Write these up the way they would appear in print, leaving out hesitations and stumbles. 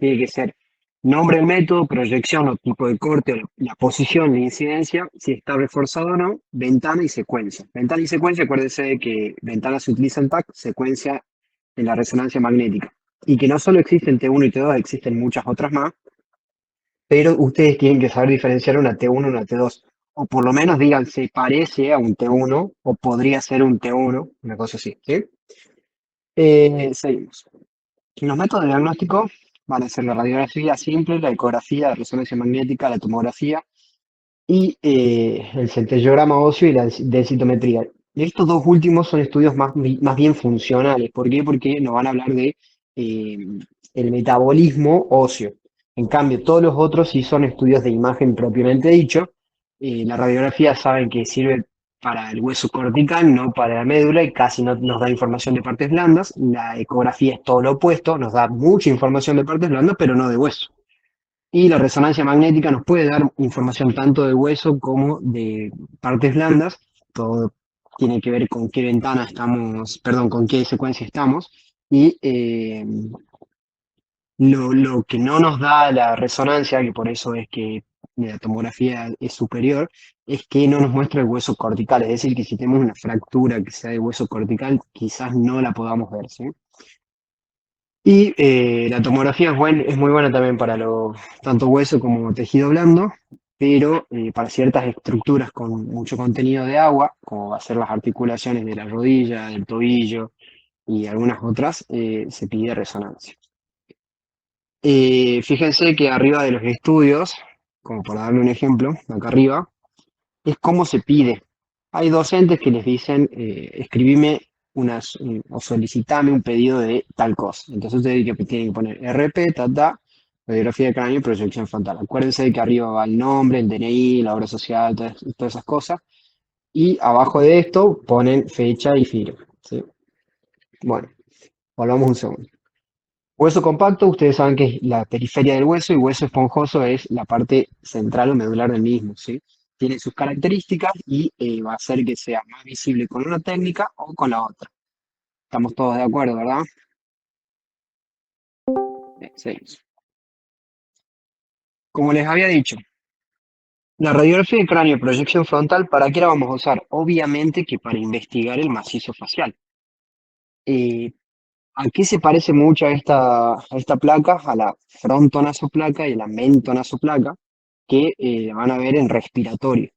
tiene que ser nombre del método, proyección o tipo de corte, o la posición, la incidencia, si está reforzado o no, ventana y secuencia. Ventana y secuencia, acuérdense de que ventana se utiliza en TAC, secuencia en la resonancia magnética. Y que no solo existen T1 y T2, existen muchas otras más, pero ustedes tienen que saber diferenciar una T1 y una T2. O por lo menos digan, se parece a un T1 o podría ser un T1, una cosa así. ¿Sí? Seguimos. Los métodos de diagnóstico van a ser la radiografía simple, la ecografía, la resonancia magnética, la tomografía y el centellograma óseo y la densitometría. Y estos dos últimos son estudios más bien funcionales. ¿Por qué? Porque nos van a hablar de eh, el metabolismo óseo. En cambio, todos los otros sí son estudios de imagen propiamente dicho. La radiografía saben que sirve para el hueso cortical, no para la médula, y casi no nos da información de partes blandas. La ecografía es todo lo opuesto, nos da mucha información de partes blandas, pero no de hueso. Y la resonancia magnética nos puede dar información tanto de hueso como de partes blandas. Todo tiene que ver con qué ventana estamos, perdón, con qué secuencia estamos. Y lo que no nos da la resonancia, que por eso es que la tomografía es superior, es que no nos muestra el hueso cortical. Es decir, que si tenemos una fractura que sea de hueso cortical, quizás no la podamos ver, ¿sí? Y la tomografía es muy buena también para tanto hueso como tejido blando, pero para ciertas estructuras con mucho contenido de agua, como va a ser las articulaciones de la rodilla, del tobillo y algunas otras, se pide resonancia. Fíjense que arriba de los estudios, como para darle un ejemplo, acá arriba, es cómo se pide. Hay docentes que les dicen, escribime o solicitame un pedido de tal cosa. Entonces ustedes tienen que poner RP, radiografía de cráneo y proyección frontal. Acuérdense de que arriba va el nombre, el DNI, la obra social, todas esas cosas. Y abajo de esto ponen fecha y firma. ¿Sí? Bueno, volvamos un segundo. Hueso compacto, ustedes saben que es la periferia del hueso y hueso esponjoso es la parte central o medular del mismo, ¿sí? Tiene sus características y va a hacer que sea más visible con una técnica o con la otra. Estamos todos de acuerdo, ¿verdad? Bien, seguimos. Como les había dicho, la radiografía de cráneo y proyección frontal, ¿para qué la vamos a usar? Obviamente que para investigar el macizo facial. Eh, ¿A qué se parece mucho a esta placa? A la frontonasoplaca y a la mentonasoplaca, que van a ver en respiratorio.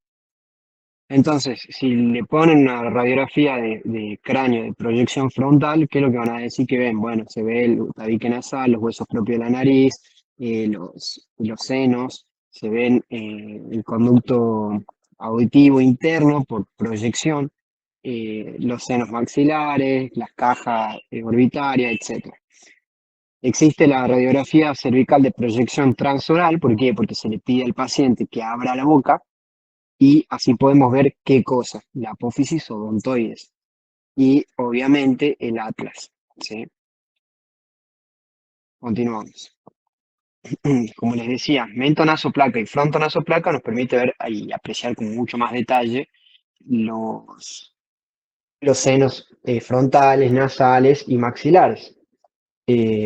Entonces, si le ponen una radiografía de cráneo de proyección frontal, ¿qué es lo que van a decir que ven? Bueno, se ve el tabique nasal, los huesos propios de la nariz, los senos, se ven el conducto auditivo interno por proyección, los senos maxilares, las cajas orbitarias, etc. Existe la radiografía cervical de proyección transoral, ¿por qué? Porque se le pide al paciente que abra la boca y así podemos ver qué cosa, la apófisis odontoides y obviamente el atlas, ¿sí? Continuamos. Como les decía, mentonasoplaca y frontonasoplaca nos permite ver y apreciar con mucho más detalle los, los senos frontales, nasales y maxilares.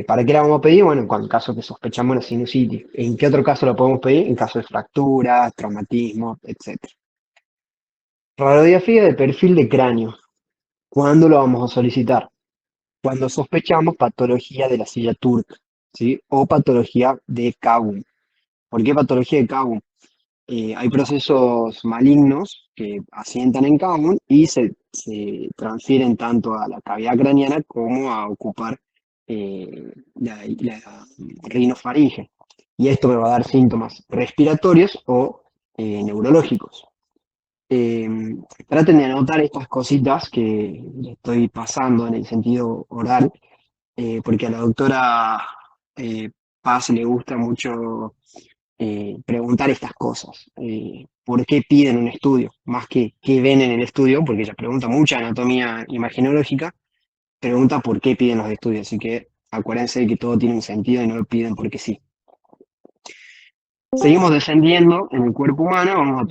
¿Para qué la vamos a pedir? Bueno, en caso que sospechamos una sinusitis. ¿En qué otro caso la podemos pedir? En caso de fracturas, traumatismo, etc. Radiografía de perfil de cráneo. ¿Cuándo lo vamos a solicitar? Cuando sospechamos patología de la silla turca, ¿sí? O patología de Kabum. ¿Por qué patología de Kabum? Hay procesos malignos que asientan en Kabum y se transfieren tanto a la cavidad craneana como a ocupar la rinofaringe. Y esto me va a dar síntomas respiratorios o neurológicos. Eh, Traten de anotar estas cositas que le estoy pasando en el sentido oral, porque a la doctora Paz le gusta mucho preguntar estas cosas. ¿Por qué piden un estudio? Más que qué ven en el estudio, porque ella pregunta mucha anatomía imagenológica, pregunta por qué piden los estudios. Así que acuérdense de que todo tiene un sentido y no lo piden porque sí. Seguimos descendiendo en el cuerpo humano,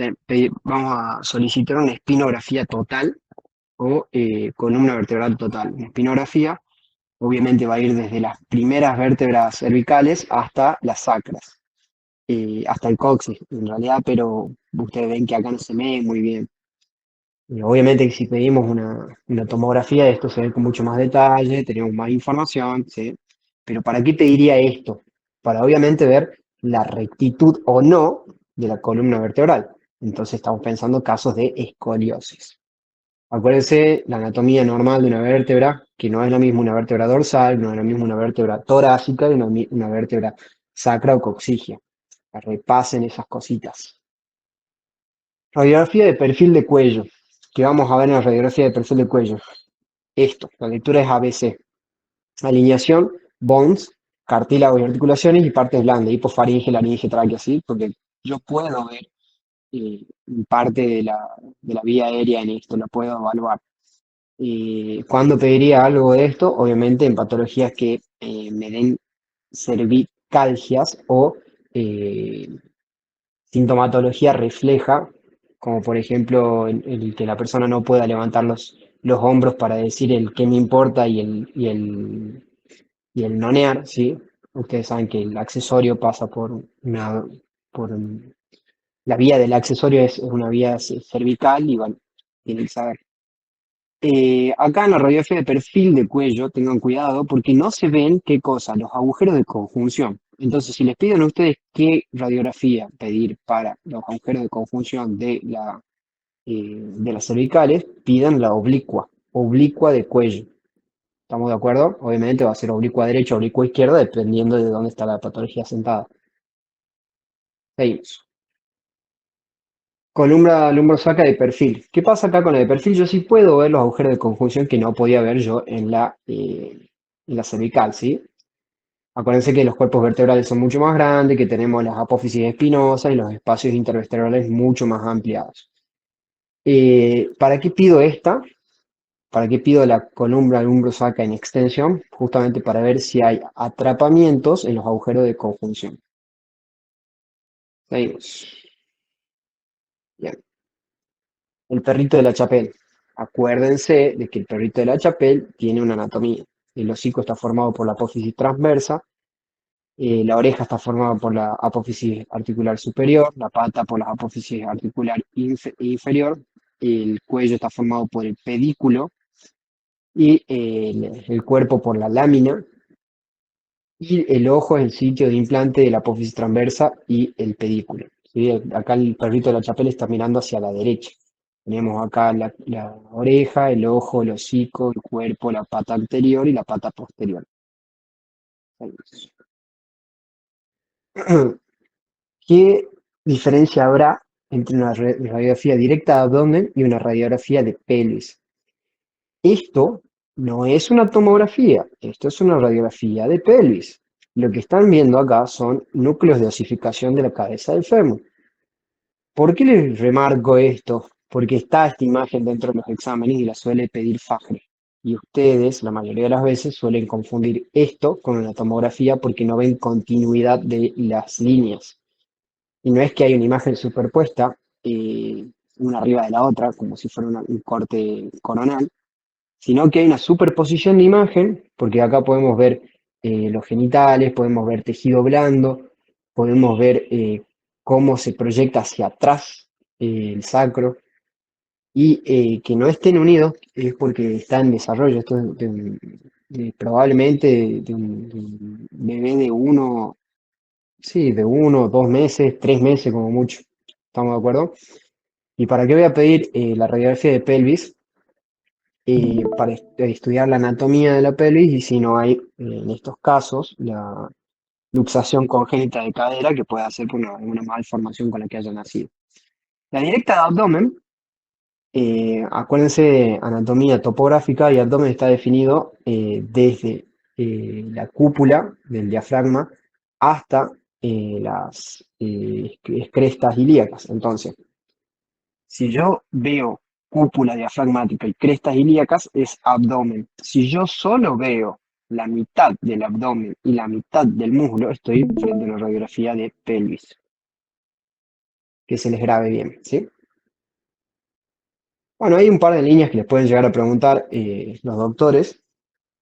vamos a solicitar una espinografía total o columna vertebral total. Una espinografía Obviamente va a ir desde las primeras vértebras cervicales hasta las sacras, hasta el coxis en realidad, pero ustedes ven que acá no se ve muy bien. Y obviamente que si pedimos una tomografía, esto se ve con mucho más detalle, tenemos más información, ¿sí? Pero ¿para qué pediría esto? Para obviamente ver la rectitud o no de la columna vertebral. Entonces estamos pensando casos de escoliosis. Acuérdense la anatomía normal de una vértebra, que no es lo mismo una vértebra dorsal, no es lo mismo una vértebra torácica y una vértebra sacra o coxigia. Repasen esas cositas. Radiografía de perfil de cuello. ¿Qué vamos a ver en la radiografía de perfil de cuello? Esto, la lectura es ABC. Alineación, bones, cartílagos y articulaciones y partes blandas, hipofaringe, laringe, tráquea, ¿sí? Porque yo puedo ver parte de la vía aérea en esto, la puedo evaluar. ¿Cuándo pediría algo de esto? Obviamente en patologías que me den cervicalgias o eh, sintomatología refleja, como por ejemplo el que la persona no pueda levantar los hombros para decir el qué me importa y el nonear, ¿sí? Ustedes saben que el accesorio pasa por la vía del accesorio es una vía cervical y bueno, tienen que saber. Acá en la radiografía de perfil de cuello, tengan cuidado porque no se ven qué cosa, los agujeros de conjunción. Entonces, si les piden a ustedes qué radiografía pedir para los agujeros de conjunción de las cervicales, pidan la oblicua de cuello. ¿Estamos de acuerdo? Obviamente va a ser oblicua derecha o oblicua izquierda, dependiendo de dónde está la patología sentada. Seguimos. Columna lumbrosacra de perfil. ¿Qué pasa acá con la de perfil? Yo sí puedo ver los agujeros de conjunción que no podía ver yo en la cervical, ¿sí? Acuérdense que los cuerpos vertebrales son mucho más grandes, que tenemos las apófisis espinosas y los espacios intervertebrales mucho más ampliados. ¿Para qué pido esta? ¿Para qué pido la columna lumbrosacra en extensión? Justamente para ver si hay atrapamientos en los agujeros de conjunción. Seguimos. Bien. El perrito de la Chapelle. Acuérdense de que el perrito de la Chapelle tiene una anatomía. El hocico está formado por la apófisis transversa, la oreja está formada por la apófisis articular superior, la pata por la apófisis articular inferior, el cuello está formado por el pedículo y el cuerpo por la lámina, y el ojo es el sitio de implante de la apófisis transversa y el pedículo. ¿Sí? Acá el perrito de la Chapelle está mirando hacia la derecha. Tenemos acá la oreja, el ojo, el hocico, el cuerpo, la pata anterior y la pata posterior. ¿Qué diferencia habrá entre una radiografía directa de abdomen y una radiografía de pelvis? Esto no es una tomografía, esto es una radiografía de pelvis. Lo que están viendo acá son núcleos de osificación de la cabeza del fémur. ¿Por qué les remarco esto? Porque está esta imagen dentro de los exámenes y la suele pedir FAGRE. Y ustedes, la mayoría de las veces, suelen confundir esto con una tomografía porque no ven continuidad de las líneas. Y no es que hay una imagen superpuesta, una arriba de la otra, como si fuera un corte coronal, sino que hay una superposición de imagen, porque acá podemos ver los genitales, podemos ver tejido blando, podemos ver cómo se proyecta hacia atrás el sacro, y que no estén unidos es porque está en desarrollo. Esto es probablemente de un bebé de uno, sí, de 1, 2 meses, 3 meses como mucho. ¿Estamos de acuerdo? ¿Y para qué voy a pedir la radiografía de pelvis? Para estudiar la anatomía de la pelvis y si no hay, en estos casos, la luxación congénita de cadera que puede hacer por una malformación con la que haya nacido. La directa de abdomen, acuérdense de anatomía topográfica y abdomen está definido desde la cúpula del diafragma hasta las crestas ilíacas. Entonces, si yo veo cúpula diafragmática y crestas ilíacas, es abdomen. Si yo solo veo la mitad del abdomen y la mitad del muslo, estoy frente a una radiografía de pelvis. Que se les grabe bien, ¿sí? Bueno, hay un par de líneas que les pueden llegar a preguntar los doctores.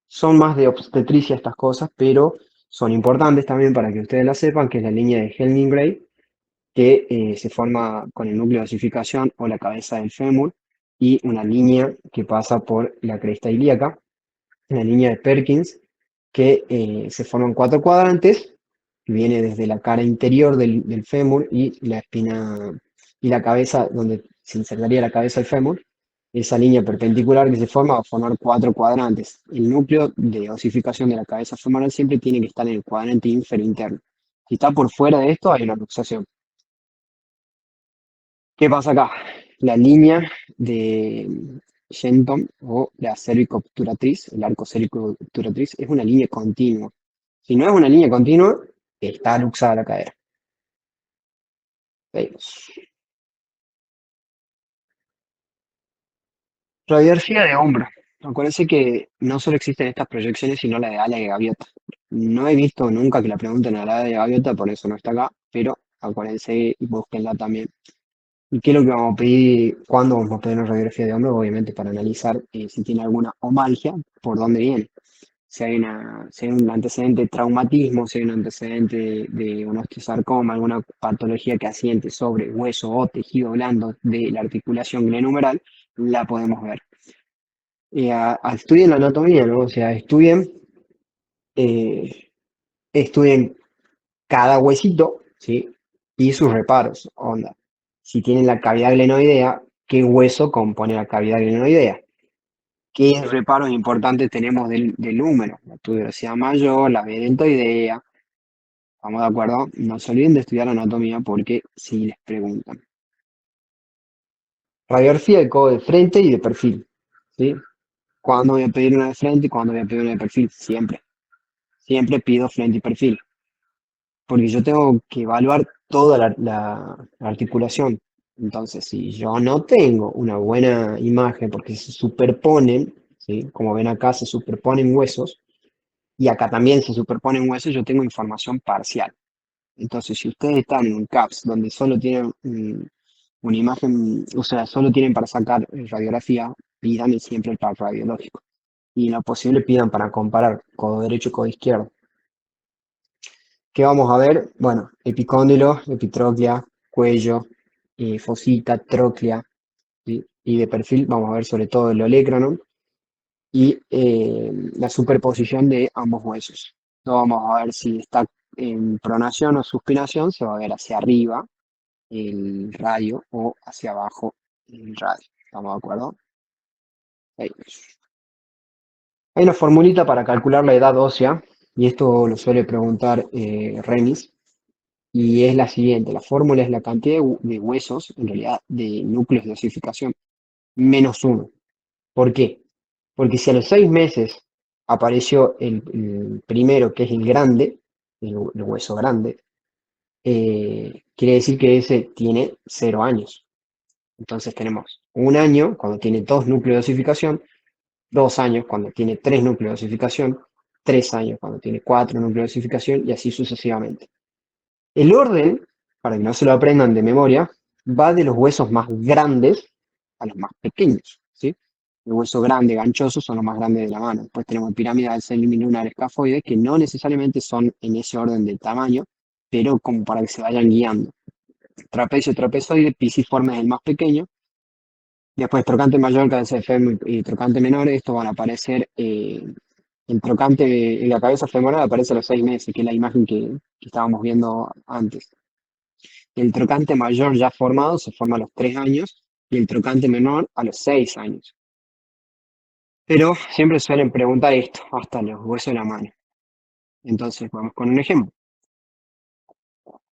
Son más de obstetricia estas cosas, pero son importantes también para que ustedes la sepan, que es la línea de Helming-Gray, que se forma con el núcleo de osificación o la cabeza del fémur y una línea que pasa por la cresta ilíaca, una línea de Perkins que se forman cuatro cuadrantes, que viene desde la cara interior del fémur y la espina y la cabeza, donde se insertaría la cabeza del fémur. Esa línea perpendicular que se forma va a formar cuatro cuadrantes. El núcleo de osificación de la cabeza femoral siempre tiene que estar en el cuadrante ínfero interno. Si está por fuera de esto, hay una luxación. ¿Qué pasa acá? La línea de Shenton o la cervicobturatriz, el arco cervicobturatriz, es una línea continua. Si no es una línea continua, está luxada la cadera. Veis. Radiografía de hombro. Acuérdense que no solo existen estas proyecciones, sino la de ala de gaviota. No he visto nunca que la pregunten a la de gaviota, por eso no está acá, pero acuérdense y búsquenla también. ¿Y qué es lo que vamos a pedir? ¿Cuándo vamos a pedir una radiografía de hombro? Obviamente para analizar si tiene alguna omalgia, por dónde viene. Si hay un antecedente de traumatismo, si hay un antecedente de un osteosarcoma, alguna patología que asiente sobre hueso o tejido blando de la articulación glenumeral, la podemos ver. Estudien la anatomía, ¿no? O sea, eh, estudien cada huesito, ¿sí? Y sus reparos, onda. Si tienen la cavidad glenoidea, ¿qué hueso compone la cavidad glenoidea? ¿Qué reparos importantes tenemos del húmero? La tuberosidad mayor, la deltoidea. ¿Estamos de acuerdo? No se olviden de estudiar anatomía porque si les preguntan. Radiografía de codo de frente y de perfil, ¿sí? ¿Cuándo voy a pedir una de frente y cuándo voy a pedir una de perfil? Siempre. Siempre pido frente y perfil. Porque yo tengo que evaluar toda la articulación. Entonces, si yo no tengo una buena imagen, porque se superponen, ¿sí? Como ven acá, se superponen huesos, y acá también se superponen huesos, yo tengo información parcial. Entonces, si ustedes están en un CAPS donde solo tienen una imagen, o sea, solo tienen para sacar radiografía, pidan siempre el pack radiológico. Y en lo posible pidan para comparar codo derecho y codo izquierdo. ¿Qué vamos a ver? Bueno, epicóndilo, epitróclea, cuello, fosita, tróclea, ¿sí? Y de perfil vamos a ver sobre todo el olecranon y la superposición de ambos huesos. No vamos a ver si está en pronación o suspinación, se va a ver hacia arriba el radio o hacia abajo el radio. ¿Estamos de acuerdo? Ahí. Hay una formulita para calcular la edad ósea y esto lo suele preguntar Remis. Y es la siguiente, la fórmula es la cantidad de huesos, en realidad de núcleos de osificación, menos uno. ¿Por qué? Porque si a los 6 meses apareció el primero, que es el grande, el hueso grande, quiere decir que ese tiene 0 años. Entonces tenemos 1 año cuando tiene 2 núcleos de osificación, 2 años cuando tiene 3 núcleos de osificación, 3 años cuando tiene 4 núcleos de osificación y así sucesivamente. El orden, para que no se lo aprendan de memoria, va de los huesos más grandes a los más pequeños, ¿sí? El hueso grande, ganchoso, son los más grandes de la mano. Después tenemos el piramidal, semilunar, escafoide, que no necesariamente son en ese orden de tamaño, pero como para que se vayan guiando. Trapecio, trapezoide, pisiforme es el más pequeño. Después trocante mayor, cabeza de fémur y trocante menor, estos van a aparecer, el trocante en la cabeza femoral aparece a los 6 meses, que es la imagen que estábamos viendo antes. El trocante mayor ya formado se forma a los 3 años y el trocante menor a los 6 años. Pero siempre suelen preguntar esto, hasta los huesos de la mano. Entonces, vamos con un ejemplo.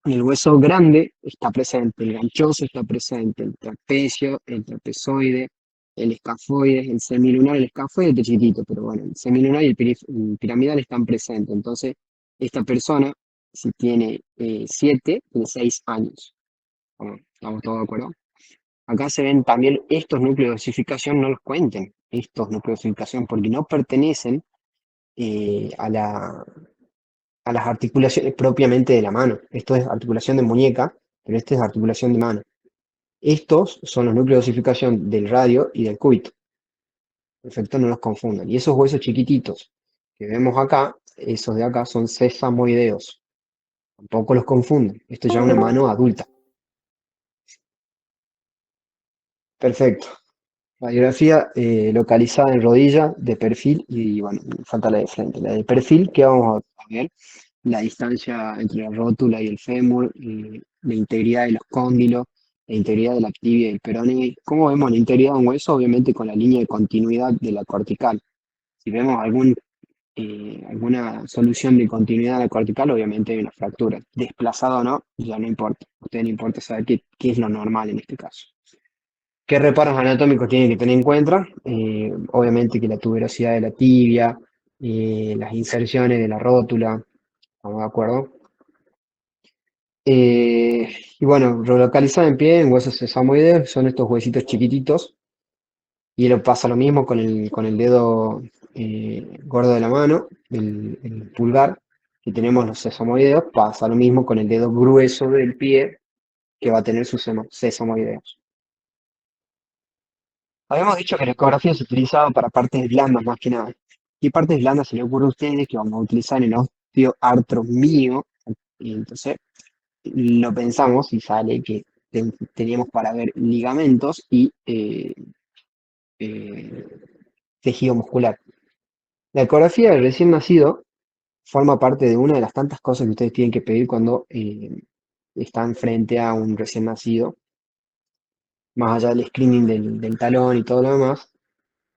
El hueso grande está presente, el ganchoso está presente, el trapecio, el trapezoide, el escafoide, el semilunar, el escafoide es chiquitito, pero bueno, el semilunar y el piramidal están presentes. Entonces, esta persona, si tiene 7, tiene 6 años. Bueno, ¿estamos todos de acuerdo? Acá se ven también estos núcleos de osificación, no los cuenten, estos núcleos de osificación, porque no pertenecen eh, a la, a las articulaciones propiamente de la mano. Esto es articulación de muñeca, pero este es articulación de mano. Estos son los núcleos de osificación del radio y del cúbito. Perfecto, no los confundan. Y esos huesos chiquititos que vemos acá, esos de acá son sesamoideos. Tampoco los confunden. Esto ya es una mano adulta. Perfecto. Radiografía localizada en rodilla, de perfil y bueno, falta la de frente. La de perfil, ¿qué vamos a ver? La distancia entre la rótula y el fémur, la integridad de los cóndilos, la integridad de la tibia y el peroné. ¿Cómo vemos la integridad de un hueso? Obviamente con la línea de continuidad de la cortical. Si vemos alguna solución de continuidad de la cortical, obviamente hay una fractura. Desplazado o no, ya no importa. A usted no importa saber qué es lo normal en este caso. ¿Qué reparos anatómicos tienen que tener en cuenta? Obviamente que la tuberosidad de la tibia, las inserciones de la rótula, ¿estamos de acuerdo? Y bueno, relocalizada en pie en huesos sesamoides, son estos huesitos chiquititos, y lo pasa lo mismo con el dedo gordo de la mano, el pulgar, que tenemos los sesamoideos, pasa lo mismo con el dedo grueso del pie, que va a tener sus sesamoideos. Habíamos dicho que la ecografía se utilizaba para partes blandas más que nada. ¿Qué partes blandas se le ocurre a ustedes que vamos a utilizar en el osteoartromio? Y entonces lo pensamos y sale que teníamos para ver ligamentos y eh, tejido muscular. La ecografía del recién nacido forma parte de una de las tantas cosas que ustedes tienen que pedir cuando están frente a un recién nacido, más allá del screening del talón y todo lo demás.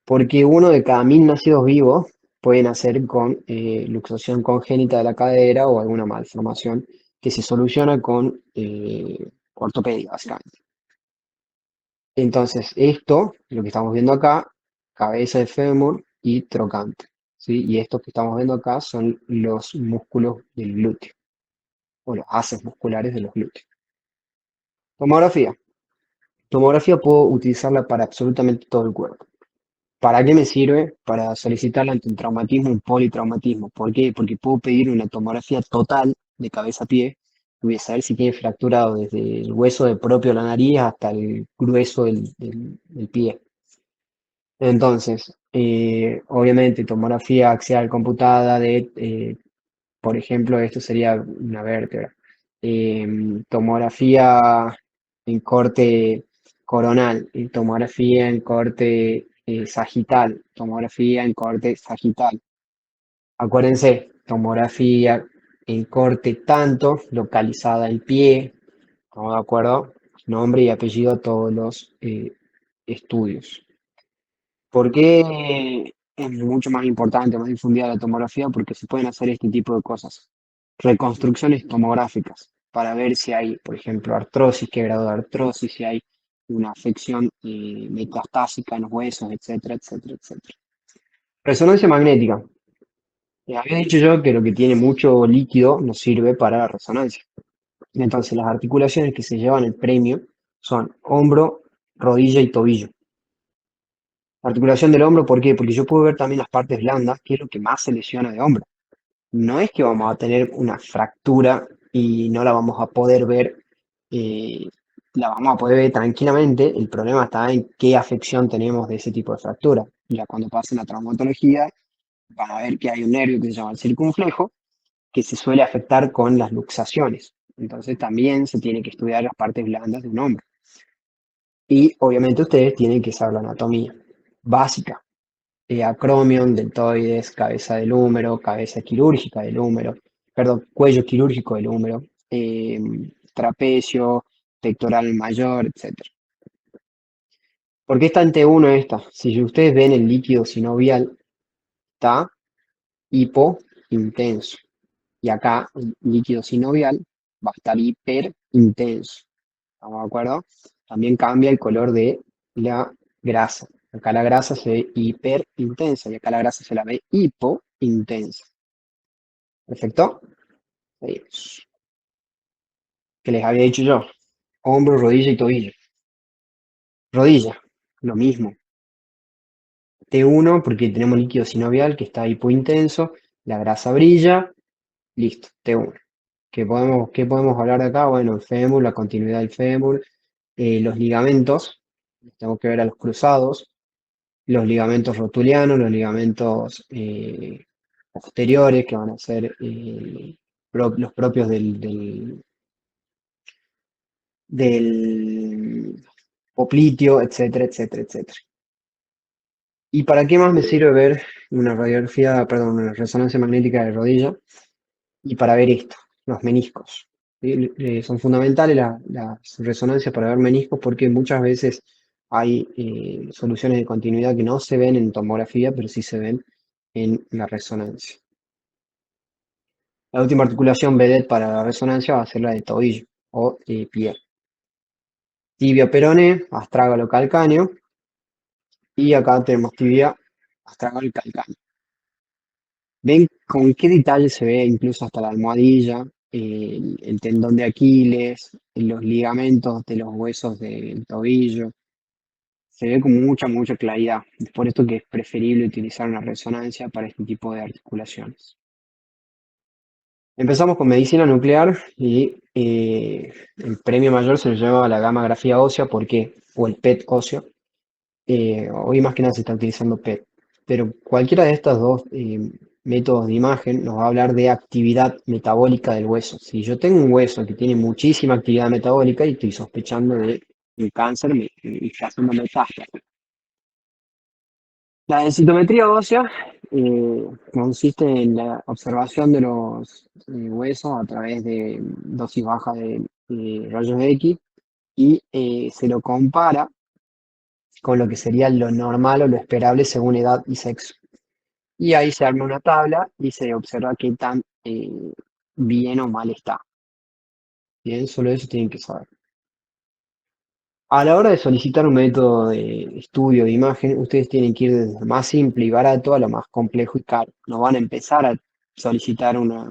Porque uno de cada 1000 nacidos vivos puede nacer con luxación congénita de la cadera o alguna malformación que se soluciona con ortopedia, básicamente. Entonces, esto, lo que estamos viendo acá, cabeza de fémur y trocante, ¿sí? Y estos que estamos viendo acá son los músculos del glúteo, o los haces musculares de los glúteos. Tomografía. Tomografía puedo utilizarla para absolutamente todo el cuerpo. ¿Para qué me sirve? Para solicitarla ante un traumatismo, un politraumatismo. ¿Por qué? Porque puedo pedir una tomografía total de cabeza a pie. Voy a saber si tiene fracturado desde el hueso de propio de la nariz hasta el grueso del pie. Entonces, obviamente, tomografía axial computada de, por ejemplo, esto sería una vértebra. Tomografía en corte coronal, y tomografía en corte sagital, tomografía en corte sagital. Acuérdense, tomografía en corte tanto, localizada en pie, ¿estamos de acuerdo? Nombre y apellido a todos los estudios. ¿Por qué es mucho más importante, más difundida la tomografía? Porque se pueden hacer este tipo de cosas. Reconstrucciones tomográficas para ver si hay, por ejemplo, artrosis, qué grado de artrosis, si hay una afección metastásica en los huesos, etcétera, etcétera, etcétera. Resonancia magnética. Había dicho yo que lo que tiene mucho líquido nos sirve para la resonancia. Entonces, las articulaciones que se llevan el premio son hombro, rodilla y tobillo. Articulación del hombro, ¿por qué? Porque yo puedo ver también las partes blandas, que es lo que más se lesiona de hombro. No es que vamos a tener una fractura y no la vamos a poder ver, eh, la vamos a poder ver tranquilamente. El problema está en qué afección tenemos de ese tipo de fractura. Ya cuando pasen la traumatología, van a ver que hay un nervio que se llama el circunflejo, que se suele afectar con las luxaciones. Entonces también se tiene que estudiar las partes blandas de un hombro. Y obviamente ustedes tienen que saber la anatomía básica. Acromion, deltoides, cabeza del húmero, cabeza quirúrgica del húmero, perdón, cuello quirúrgico del húmero, trapecio, pectoral mayor, etcétera. ¿Por qué está en T1 esta? Si ustedes ven el líquido sinovial, está hipointenso. Y acá el líquido sinovial va a estar hiperintenso. ¿Estamos de acuerdo? También cambia el color de la grasa. Acá la grasa se ve hiperintensa y acá la grasa se la ve hipointensa. ¿Perfecto? Seguimos. Que les había dicho yo. Hombro, rodilla y tobillo. Rodilla, lo mismo. T1 porque tenemos líquido sinovial que está hipointenso, la grasa brilla, listo, T1. Qué podemos hablar de acá? Bueno, el fémur, la continuidad del fémur, los ligamentos, tengo que ver a los cruzados, los ligamentos rotulianos, los ligamentos posteriores, que van a ser los propios del popliteo, etcétera, etcétera, etcétera. ¿Y para qué más me sirve ver una radiografía, perdón, una resonancia magnética de rodilla? Y para ver esto, los meniscos. ¿Sí? Son fundamentales las resonancias para ver meniscos porque muchas veces hay soluciones de continuidad que no se ven en tomografía, pero sí se ven en la resonancia. La última articulación vedette para la resonancia va a ser la de tobillo o pie. Tibia peroné, astrágalo calcáneo, y acá tenemos tibia, astrágalo y calcáneo. Ven con qué detalle se ve incluso hasta la almohadilla, el tendón de Aquiles, los ligamentos de los huesos del tobillo. Se ve con mucha, mucha claridad. Es por esto que es preferible utilizar una resonancia para este tipo de articulaciones. Empezamos con medicina nuclear y el premio mayor se lo lleva a la gammagrafía ósea, porque, o el PET óseo. Hoy más que nada se está utilizando PET, pero cualquiera de estos dos métodos de imagen nos va a hablar de actividad metabólica del hueso. Si yo tengo un hueso que tiene muchísima actividad metabólica y estoy sospechando de un cáncer, me está haciendo metástasis. La densitometría ósea consiste en la observación de los huesos a través de dosis baja de rayos X y se lo compara con lo que sería lo normal o lo esperable según edad y sexo. Y ahí se arma una tabla y se observa qué tan bien o mal está. Bien, solo eso tienen que saber. A la hora de solicitar un método de estudio de imagen, ustedes tienen que ir desde lo más simple y barato a lo más complejo y caro. No van a empezar a solicitar una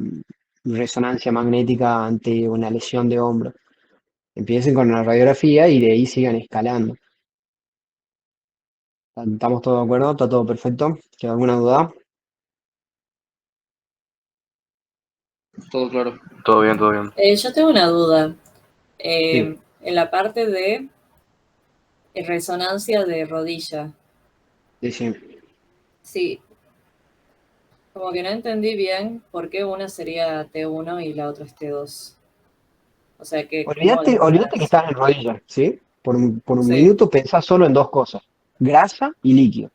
resonancia magnética ante una lesión de hombro. Empiecen con una radiografía y de ahí sigan escalando. ¿Estamos todos de acuerdo? ¿Está todo perfecto? ¿Queda alguna duda? Todo claro. Todo bien, todo bien. Yo tengo una duda. Sí, En la parte de resonancia de rodilla, sí, sí. sí, como que no entendí bien por qué una sería T1 y la otra es T2. O sea, que cómo Olvídate, las olvídate que diferencias. estás en rodillas, ¿sí? Por un Sí, minuto pensá solo en dos cosas, grasa y líquido.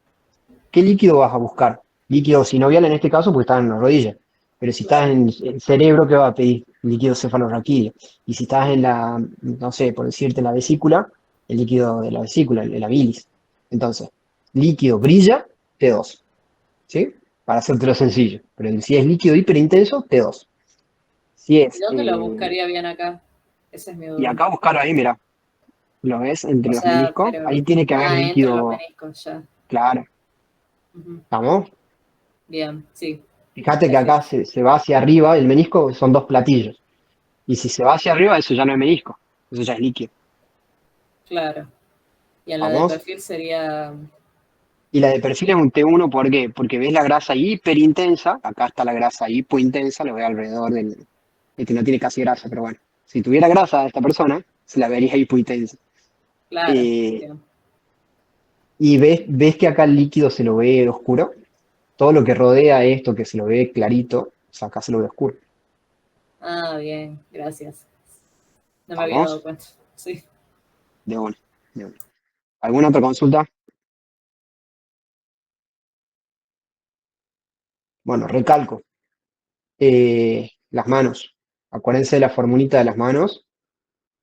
¿Qué líquido vas a buscar? Líquido sinovial en este caso porque estás en la rodilla. Pero si estás claro, en el cerebro, ¿qué va a pedir? Líquido cefalorraquídeo. Y si estás en la, no sé, por decirte, la vesícula, el líquido de la vesícula, la bilis. Entonces, líquido brilla, T2, ¿sí? Para hacértelo sencillo. Pero si es líquido hiperintenso, T2. Si ¿y es, dónde lo buscaría bien acá? Esa es mi y duda. acá buscarlo ahí, mira, ¿lo ves? Entre O los sea, meniscos, pero. ahí tiene que haber Ah, entre los líquido meniscos, ya. claro. Ujú. ¿Estamos? Bien, sí, Fíjate que acá perfecto. se va hacia arriba, el menisco son dos platillos. Y si se va hacia arriba, eso ya no es menisco, eso ya es líquido. Claro. Y en la de ¿Vamos? perfil sería. Y la de perfil es un T1, ¿por qué? Porque ves la grasa hiperintensa, acá está la grasa hipointensa, lo ve alrededor del que no tiene casi grasa, pero bueno. Si tuviera grasa esta persona, se la vería hipointensa. Claro, Eh, bien. y ves que acá el líquido se lo ve oscuro. Todo lo que rodea esto, que se lo ve clarito, o sea, acá se lo ve oscuro. Ah, bien, gracias. No me había dado ¿Vamos? cuenta. Sí. De una, de una. ¿Alguna otra consulta? Bueno, recalco. Las manos. Acuérdense de la formulita de las manos.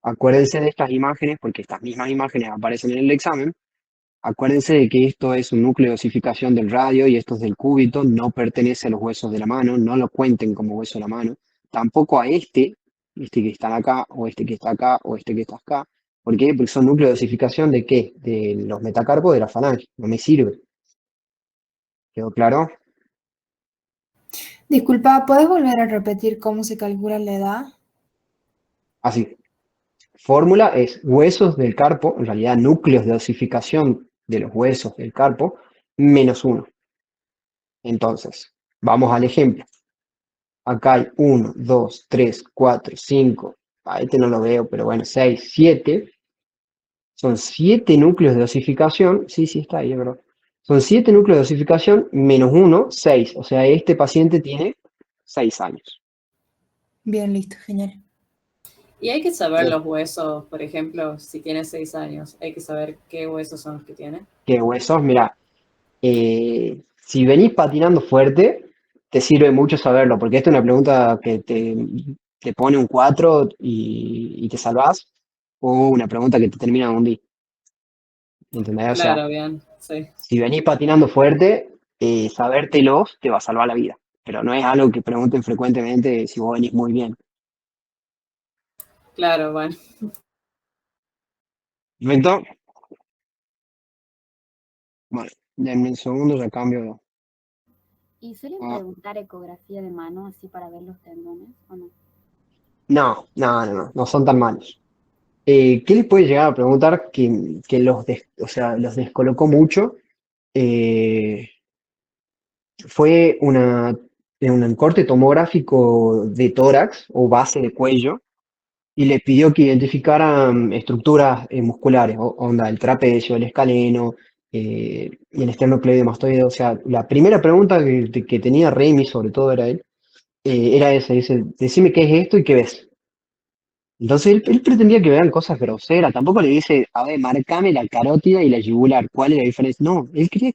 Acuérdense de estas imágenes, porque estas mismas imágenes aparecen en el examen. Acuérdense de que esto es un núcleo de osificación del radio y esto es del cúbito, no pertenece a los huesos de la mano, no lo cuenten como hueso de la mano. Tampoco a este que está acá, o este que está acá, o este que está acá. ¿Por qué? Porque son núcleos de osificación de qué? De los metacarpos de la falange. No me sirve. ¿Quedó claro? Disculpa, ¿puedes volver a repetir cómo se calcula la edad? Así. Fórmula es huesos del carpo, en realidad núcleos de osificación de los huesos del carpo, menos uno. Entonces, vamos al ejemplo. Acá hay 1, 2, 3, 4, 5, a este no lo veo, pero bueno, 6, 7. Son 7 núcleos de osificación. Sí, sí, está ahí, es verdad. Son 7 núcleos de dosificación menos 1, 6. O sea, este paciente tiene 6 años. Bien, listo, genial. Y hay que saber Eh, los huesos, por ejemplo, si tiene 6 años, hay que saber qué huesos son los que tiene. ¿Qué huesos? Mira, si venís patinando fuerte, te sirve mucho saberlo, porque esta es una pregunta que te pone un 4 y te salvás, o una pregunta que te termina en un D. ¿Entendés? O sea, Claro, bien, sí. si venís patinando fuerte, sabértelos te va a salvar la vida. Pero no es algo que pregunten frecuentemente si vos venís muy bien. Claro, bueno. ¿Perfecto? Bueno, denme un segundo, ya cambio. ¿Y suelen Ah, preguntar ecografía de mano así para ver los tendones o no? no son tan malos. ¿Qué les puede llegar a preguntar que o sea, los descolocó mucho? Eh, fue un corte tomográfico de tórax o base de cuello y le pidió que identificaran estructuras musculares, onda, el trapecio, el escaleno y el esternocleidomastoideo. O sea, la primera pregunta que tenía Raimi, sobre todo era él, era esa, dice, decime qué es esto y qué ves. Entonces él pretendía que vean cosas groseras, tampoco le dice, a ver, marcame la carótida y la yugular, ¿cuál es la diferencia? No, él quería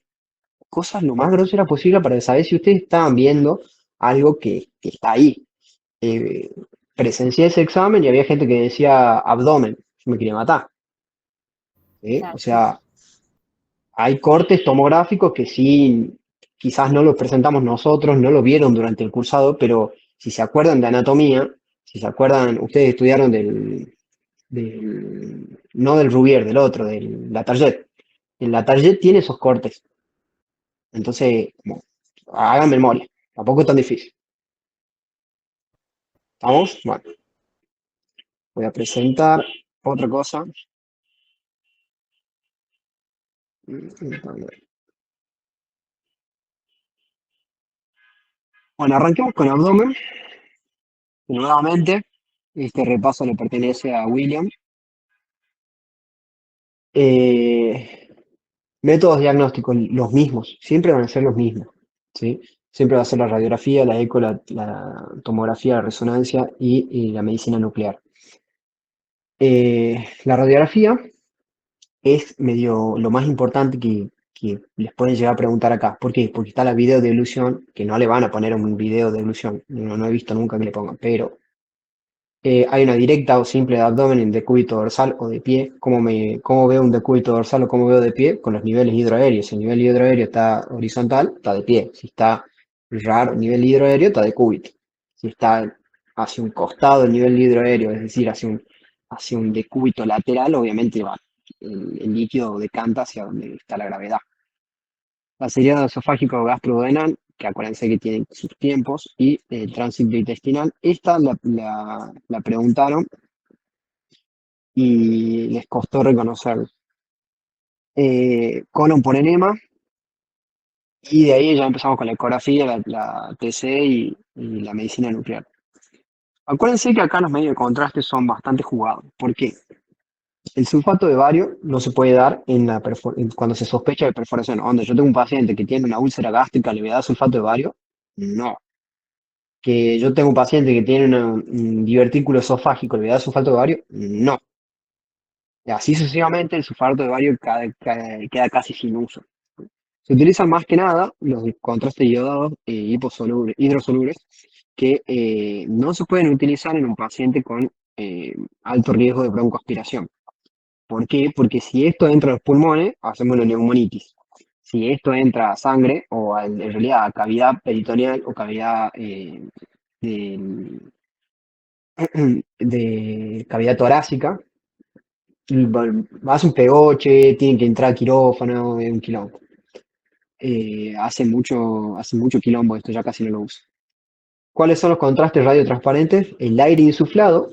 cosas lo más groseras posible para saber si ustedes estaban viendo algo que está ahí. Eh, Presencié ese examen y había gente que decía abdomen, yo me quería matar. ¿Sí? O Claro, sí. sea, hay cortes tomográficos que sí, quizás no los presentamos nosotros, no lo vieron durante el cursado, pero si se acuerdan de anatomía, si se acuerdan, ustedes estudiaron no del Rubier, del otro, del Latarjet. El Latarjet tiene esos cortes. Entonces, como, hagan memoria. Tampoco es tan difícil. ¿Estamos? Bueno, voy a presentar otra cosa. Bueno, arranquemos con abdomen. Nuevamente, este repaso le pertenece a William. Eh, Métodos diagnósticos, los mismos, siempre van a ser los mismos, ¿sí? Siempre va a ser la radiografía, la eco, la tomografía, la resonancia y la medicina nuclear. La radiografía es medio lo más importante que les pueden llegar a preguntar acá. ¿Por qué? Porque está la video de ilusión, que no le van a poner un video de ilusión, no he visto nunca que le pongan, pero hay una directa o simple de abdomen en decúbito dorsal o de pie. ¿Cómo veo un decúbito dorsal o cómo veo de pie? Con los niveles hidroaéreos. Si el nivel hidroaéreo está horizontal, está de pie. Si está raro nivel hidroaéreo, está de cúbito. Si está hacia un costado el nivel hidroaéreo, es decir, hacia un decúbito lateral, obviamente va, el líquido decanta hacia donde está la gravedad. La seriada esofágico gastroduodenal, que acuérdense que tiene sus tiempos, y el tránsito intestinal. Esta la preguntaron y les costó reconocerlo. Colon por enema, y de ahí ya empezamos con la ecografía, la TC y la medicina nuclear. Acuérdense que acá los medios de contraste son bastante jugados. ¿Por qué? El sulfato de bario no se puede dar cuando se sospecha de perforación. Onda, yo tengo un paciente que tiene una úlcera gástrica, ¿le voy a dar sulfato de bario? No. Que yo tengo un paciente que tiene un divertículo esofágico, ¿le voy a dar sulfato de bario? No. Y así sucesivamente, el sulfato de bario queda casi sin uso. Se utilizan más que nada los contrastes iodados hidrosolubles que no se pueden utilizar en un paciente con alto riesgo de broncoaspiración. ¿Por qué? Porque si esto entra a los pulmones, hacemos una neumonitis. Si esto entra a sangre o en realidad a cavidad peritoneal o cavidad de, de cavidad torácica, hace un pegoche, tiene que entrar a quirófano, es un quilombo. Hace mucho quilombo, esto ya casi no lo uso. ¿Cuáles son los contrastes radiotransparentes? El aire insuflado